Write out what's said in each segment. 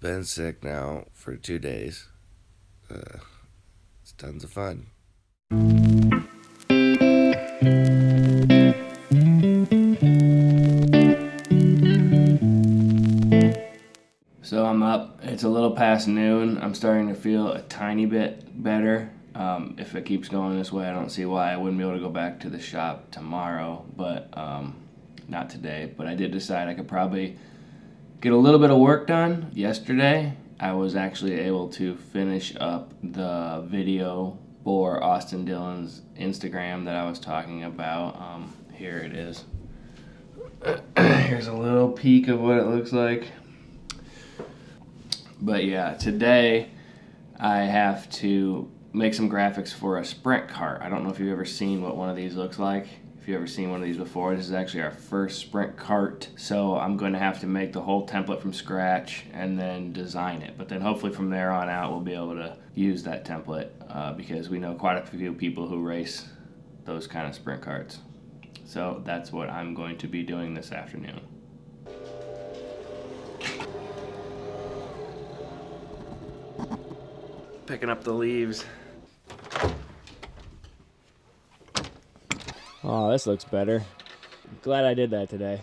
Been sick now for 2 days. It's tons of fun. So I'm up. It's a little past noon. I'm starting to feel a tiny bit better. If it keeps going this way, I don't see why I wouldn't be able to go back to the shop tomorrow, but not today. But I did decide I could probably get a little bit of work done. Yesterday, I was actually able to finish up the video for Austin Dillon's Instagram that I was talking about. Here it is. Here's a little peek of what it looks like. But yeah, today I have to make some graphics for a sprint cart. I don't know if you've ever seen what one of these looks like. If you've ever seen one of these before, this is actually our first sprint cart. So I'm going to have to make the whole template from scratch and then design it. But then hopefully from there on out, we'll be able to use that template because we know quite a few people who race those kind of sprint carts. So that's what I'm going to be doing this afternoon. Picking up the leaves. Oh, this looks better. Glad I did that today.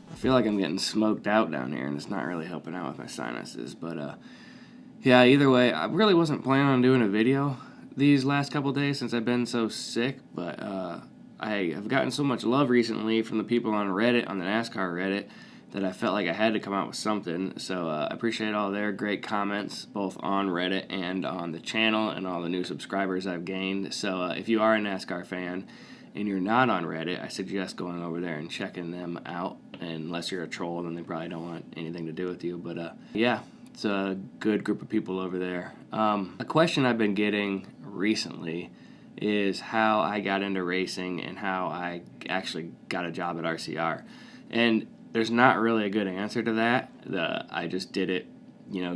I feel like I'm getting smoked out down here, and it's not really helping out with my sinuses. But yeah, either way, I really wasn't planning on doing a video these last couple days since I've been so sick. But I have gotten so much love recently from the people on Reddit, on the NASCAR Reddit, that I felt like I had to come out with something. So I appreciate all their great comments, both on Reddit and on the channel, and all the new subscribers I've gained. So if you are a NASCAR fan and you're not on Reddit, I suggest going over there and checking them out. And unless you're a troll, then they probably don't want anything to do with you. But yeah, it's a good group of people over there. A question I've been getting recently is how I got into racing and how I actually got a job at RCR. And there's not really a good answer to that. I just did it,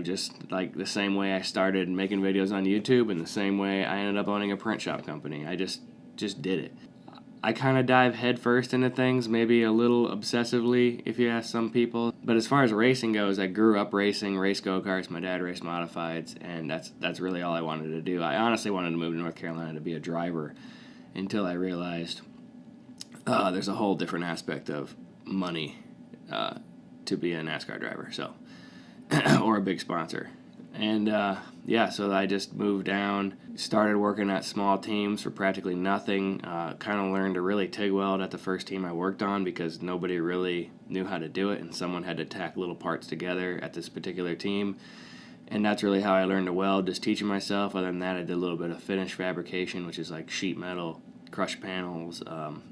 just like the same way I started making videos on YouTube and the same way I ended up owning a print shop company. I just did it. I kind of dive headfirst into things, maybe a little obsessively if you ask some people. But as far as racing goes, I grew up racing, race go-karts. My dad raced modifieds, and that's really all I wanted to do. I honestly wanted to move to North Carolina to be a driver until I realized there's a whole different aspect of money to be a NASCAR driver, so or a big sponsor. And yeah, so I just moved down, started working at small teams for practically nothing, kind of learned to really TIG weld at the first team I worked on because nobody really knew how to do it, and someone had to tack little parts together at this particular team. And that's really how I learned to weld, just teaching myself. Other than that, I did a little bit of finish fabrication, which is like sheet metal, crush panels,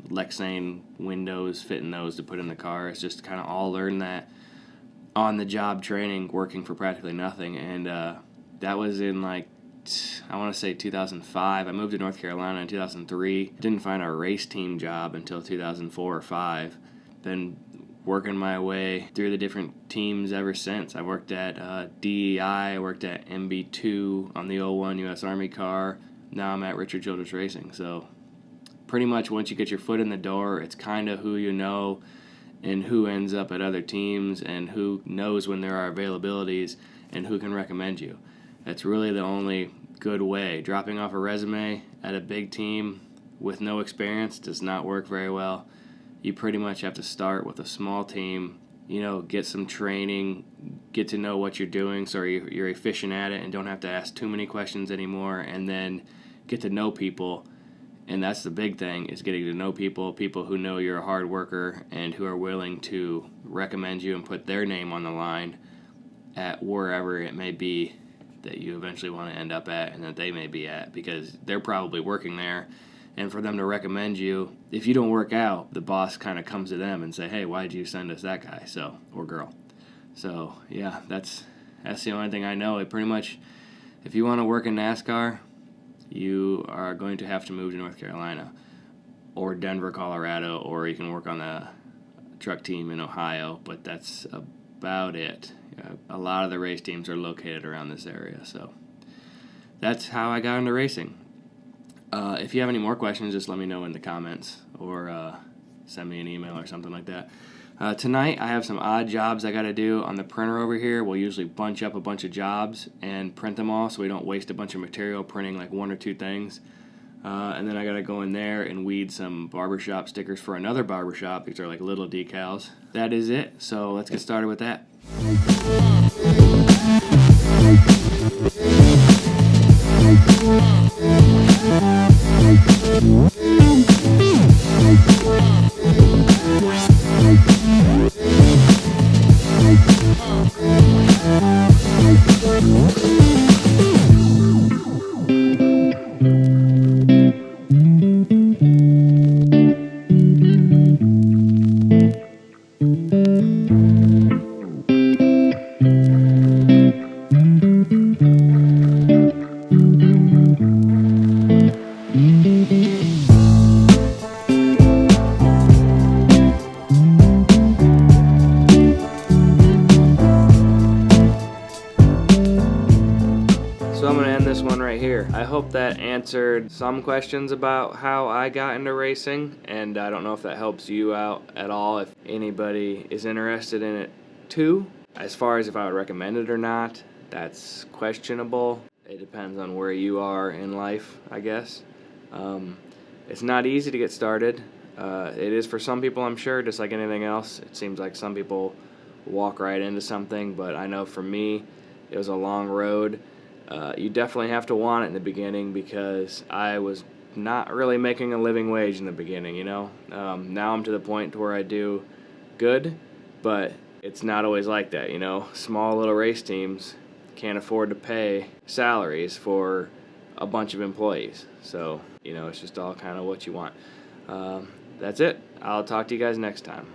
Lexane windows, fitting those to put in the car. It's just kind of all learned that on-the-job training, working for practically nothing. And that was in, I want to say 2005. I moved to North Carolina in 2003. Didn't find a race team job until 2004 or 5. Been working my way through the different teams ever since. I worked at DEI. I worked at MB2 on the 01 U.S. Army car. Now I'm at Richard Childress Racing. So pretty much once you get your foot in the door, it's kind of who you know and who ends up at other teams and who knows when there are availabilities and who can recommend you. That's really the only good way. Dropping off a resume at a big team with no experience does not work very well. You pretty much have to start with a small team, get some training, get to know what you're doing so you're efficient at it and don't have to ask too many questions anymore, and then get to know people And that's the big thing, is getting to know people who know you're a hard worker and who are willing to recommend you and put their name on the line at wherever it may be that you eventually want to end up at and that they may be at, because they're probably working there. And for them to recommend you, if you don't work out, the boss kind of comes to them and say, hey, why'd you send us that guy, or girl? So, yeah, that's the only thing I know. It pretty much, if you want to work in NASCAR, you are going to have to move to North Carolina or Denver, Colorado, or you can work on the truck team in Ohio, but that's about it. A lot of the race teams are located around this area, so that's how I got into racing. If you have any more questions, just let me know in the comments or send me an email or something like that. Tonight, I have some odd jobs I got to do on the printer over here. We'll usually bunch up a bunch of jobs and print them all so we don't waste a bunch of material printing like one or two things. And then I got to go in there and weed some barbershop stickers for another barbershop. These are like little decals. That is it. So let's get started with that. So I'm going to end this one right here. I hope that answered some questions about how I got into racing, and I don't know if that helps you out at all, if anybody is interested in it too. As far as if I would recommend it or not, that's questionable. It depends on where you are in life, I guess. It's not easy to get started. It is for some people, I'm sure, just like anything else. It seems like some people walk right into something, but I know for me, it was a long road. You definitely have to want it in the beginning, because I was not really making a living wage in the beginning, Now I'm to the point where I do good, but it's not always like that, Small little race teams can't afford to pay salaries for a bunch of employees. So, it's just all kind of what you want. That's it. I'll talk to you guys next time.